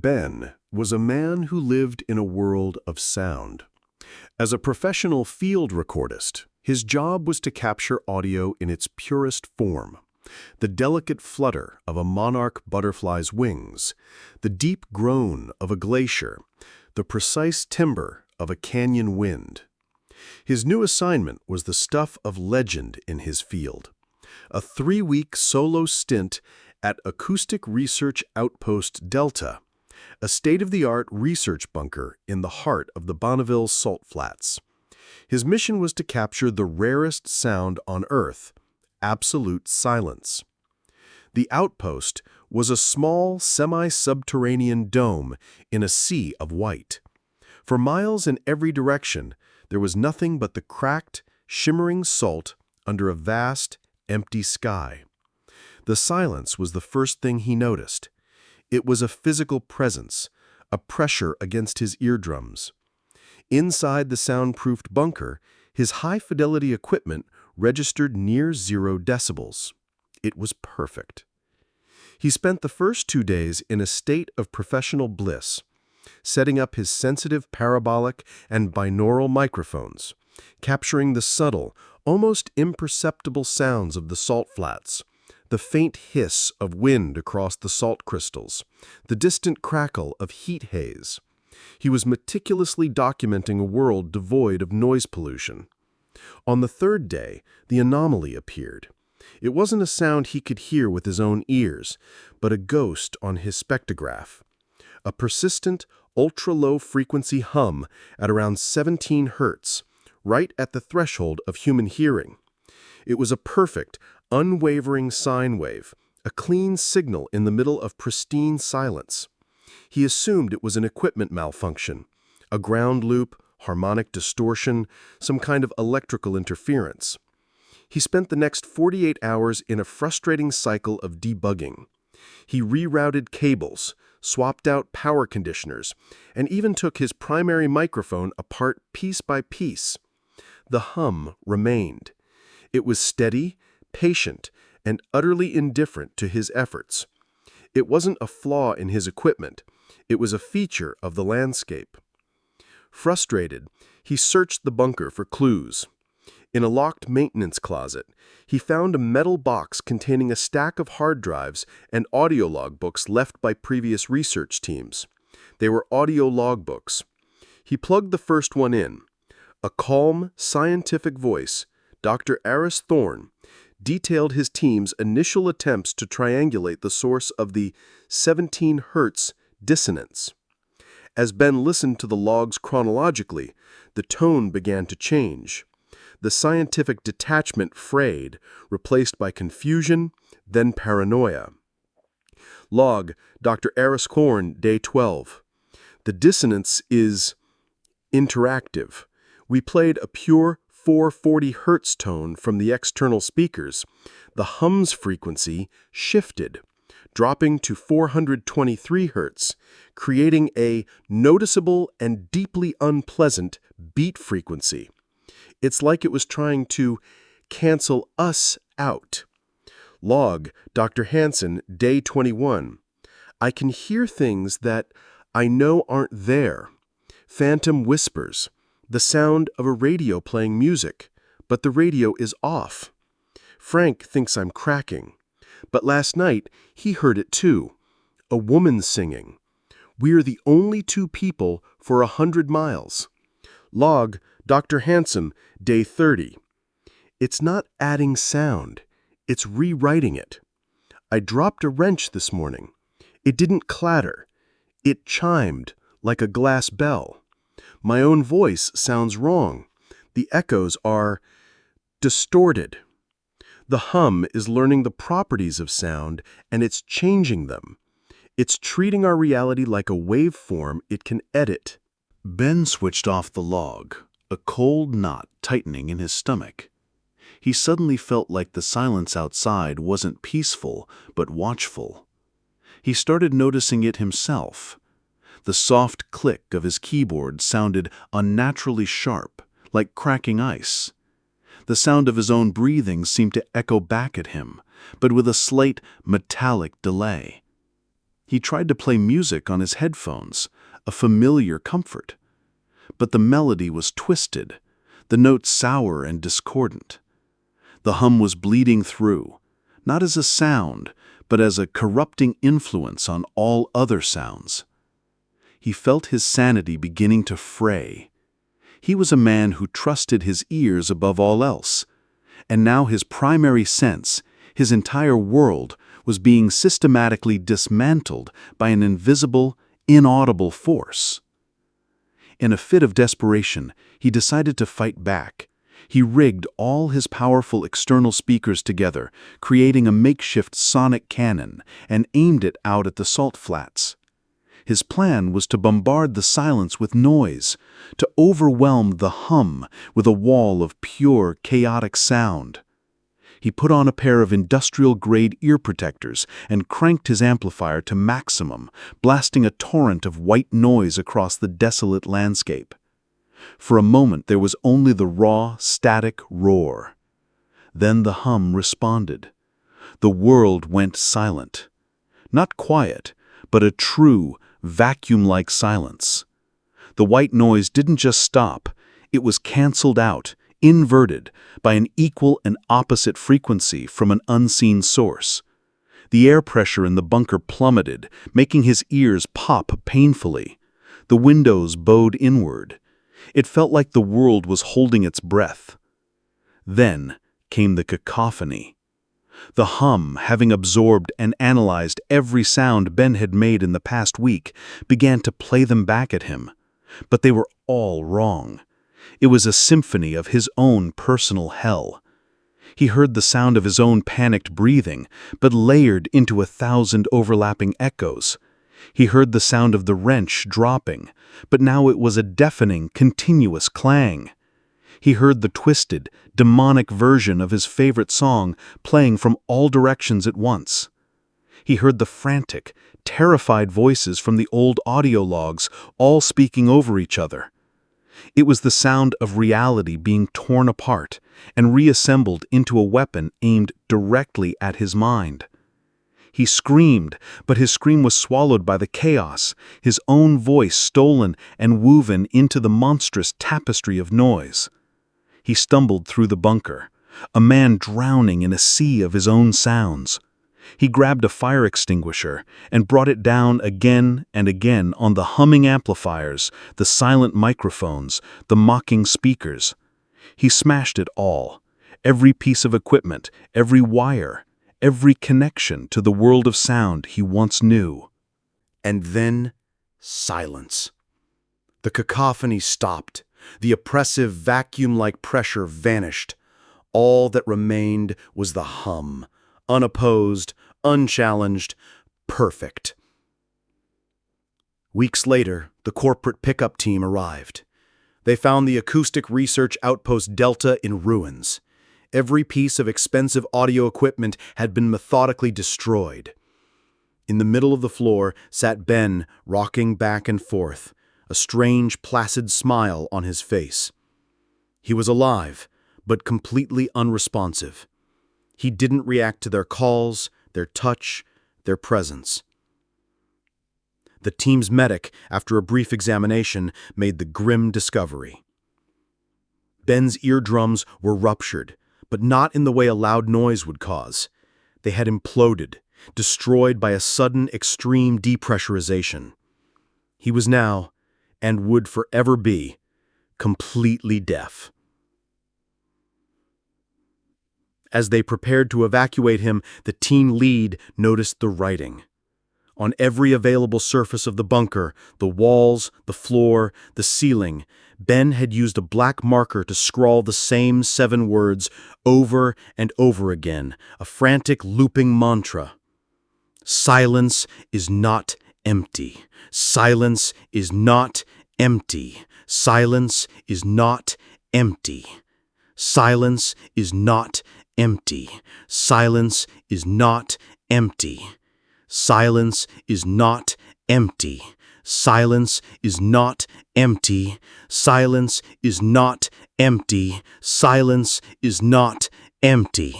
Ben was a man who lived in a world of sound. As a professional field recordist, his job was to capture audio in its purest form. The delicate flutter of a monarch butterfly's wings, the deep groan of a glacier, the precise timbre of a canyon wind. His new assignment was the stuff of legend in his field. A 3-week solo stint at Acoustic Research Outpost Delta, a state-of-the-art research bunker in the heart of the Bonneville Salt Flats. His mission was to capture the rarest sound on Earth, absolute silence. The Outpost was a small, semi-subterranean dome in a sea of white. For miles in every direction, there was nothing but the cracked, shimmering salt under a vast, empty sky. The silence was the first thing he noticed. It was a physical presence, a pressure against his eardrums. Inside the soundproofed bunker, his high-fidelity equipment registered near 0 decibels. It was perfect. He spent the first 2 days in a state of professional bliss, setting up his sensitive parabolic and binaural microphones, capturing the subtle, almost imperceptible sounds of the salt flats, the faint hiss of wind across the salt crystals, the distant crackle of heat haze. He was meticulously documenting a world devoid of noise pollution. On the 3rd day, the anomaly appeared. It wasn't a sound he could hear with his own ears, but a ghost on his spectrograph. A persistent, ultra-low frequency hum at around 17 hertz, right at the threshold of human hearing. It was a perfect, unwavering sine wave, a clean signal in the middle of pristine silence. He assumed it was an equipment malfunction, a ground loop, harmonic distortion, some kind of electrical interference. He spent the next 48 hours in a frustrating cycle of debugging. He rerouted cables, swapped out power conditioners, and even took his primary microphone apart piece by piece. The hum remained. It was steady, patient, and utterly indifferent to his efforts. It wasn't a flaw in his equipment. It was a feature of the landscape. Frustrated, he searched the bunker for clues. In a locked maintenance closet, he found a metal box containing a stack of hard drives and audio logbooks left by previous research teams. They were audio logbooks. He plugged the first one in. A calm, scientific voice, Dr. Aris Thorne, detailed his team's initial attempts to triangulate the source of the 17 hertz dissonance. As Ben listened to the logs chronologically, the tone began to change. The scientific detachment frayed, replaced by confusion, then paranoia. Log, Dr. Aris Thorne, day 12. The dissonance is interactive. We played a pure 440 hertz tone from the external speakers. The hum's frequency shifted, dropping to 423 hertz, creating a noticeable and deeply unpleasant beat frequency. It's like it was trying to cancel us out. Log, Dr. Hansen, day 21. I can hear things that I know aren't there. Phantom whispers. The sound of a radio playing music, but the radio is off. Frank thinks I'm cracking. But last night, he heard it too. A woman singing. We're the only 2 people for 100 miles. Log, Dr. Hansen, day 30. It's not adding sound. It's rewriting it. I dropped a wrench this morning. It didn't clatter. It chimed like a glass bell. My own voice sounds wrong. The echoes are distorted. The hum is learning the properties of sound, and it's changing them. It's treating our reality like a waveform it can edit. Ben switched off the log, a cold knot tightening in his stomach. He suddenly felt like the silence outside wasn't peaceful, but watchful. He started noticing it himself. The soft click of his keyboard sounded unnaturally sharp, like cracking ice. The sound of his own breathing seemed to echo back at him, but with a slight metallic delay. He tried to play music on his headphones, a familiar comfort. But the melody was twisted, the notes sour and discordant. The hum was bleeding through, not as a sound, but as a corrupting influence on all other sounds. He felt his sanity beginning to fray. He was a man who trusted his ears above all else, and now his primary sense, his entire world, was being systematically dismantled by an invisible, inaudible force. In a fit of desperation, he decided to fight back. He rigged all his powerful external speakers together, creating a makeshift sonic cannon, and aimed it out at the salt flats. His plan was to bombard the silence with noise, to overwhelm the hum with a wall of pure, chaotic sound. He put on a pair of industrial-grade ear protectors and cranked his amplifier to maximum, blasting a torrent of white noise across the desolate landscape. For a moment there was only the raw, static roar. Then the hum responded. The world went silent. Not quiet, but a true, vacuum-like silence. The white noise didn't just stop, it was cancelled out, inverted, by an equal and opposite frequency from an unseen source. The air pressure in the bunker plummeted, making his ears pop painfully. The windows bowed inward. It felt like the world was holding its breath. Then came the cacophony. The hum, having absorbed and analyzed every sound Ben had made in the past week, began to play them back at him. But they were all wrong. It was a symphony of his own personal hell. He heard the sound of his own panicked breathing, but layered into 1,000 overlapping echoes. He heard the sound of the wrench dropping, but now it was a deafening, continuous clang. He heard the twisted, demonic version of his favorite song playing from all directions at once. He heard the frantic, terrified voices from the old audio logs, all speaking over each other. It was the sound of reality being torn apart and reassembled into a weapon aimed directly at his mind. He screamed, but his scream was swallowed by the chaos, his own voice stolen and woven into the monstrous tapestry of noise. He stumbled through the bunker, a man drowning in a sea of his own sounds. He grabbed a fire extinguisher and brought it down again and again on the humming amplifiers, the silent microphones, the mocking speakers. He smashed it all, every piece of equipment, every wire, every connection to the world of sound he once knew. And then, silence. The cacophony stopped. The oppressive, vacuum-like pressure vanished. All that remained was the hum, unopposed, unchallenged, perfect. Weeks later, the corporate pickup team arrived. They found the acoustic research outpost Delta in ruins. Every piece of expensive audio equipment had been methodically destroyed. In the middle of the floor sat Ben, rocking back and forth, a strange, placid smile on his face. He was alive, but completely unresponsive. He didn't react to their calls, their touch, their presence. The team's medic, after a brief examination, made the grim discovery. Ben's eardrums were ruptured, but not in the way a loud noise would cause. They had imploded, destroyed by a sudden extreme depressurization. He was now, and would forever be, completely deaf. As they prepared to evacuate him, the team lead noticed the writing. On every available surface of the bunker, the walls, the floor, the ceiling, Ben had used a black marker to scrawl the same 7 words over and over again, a frantic looping mantra. Silence is not empty. Silence is not empty. Silence is not empty. Silence is not empty. Silence is not empty. Silence is not empty. Silence is not empty. Silence is not empty. Silence is not empty.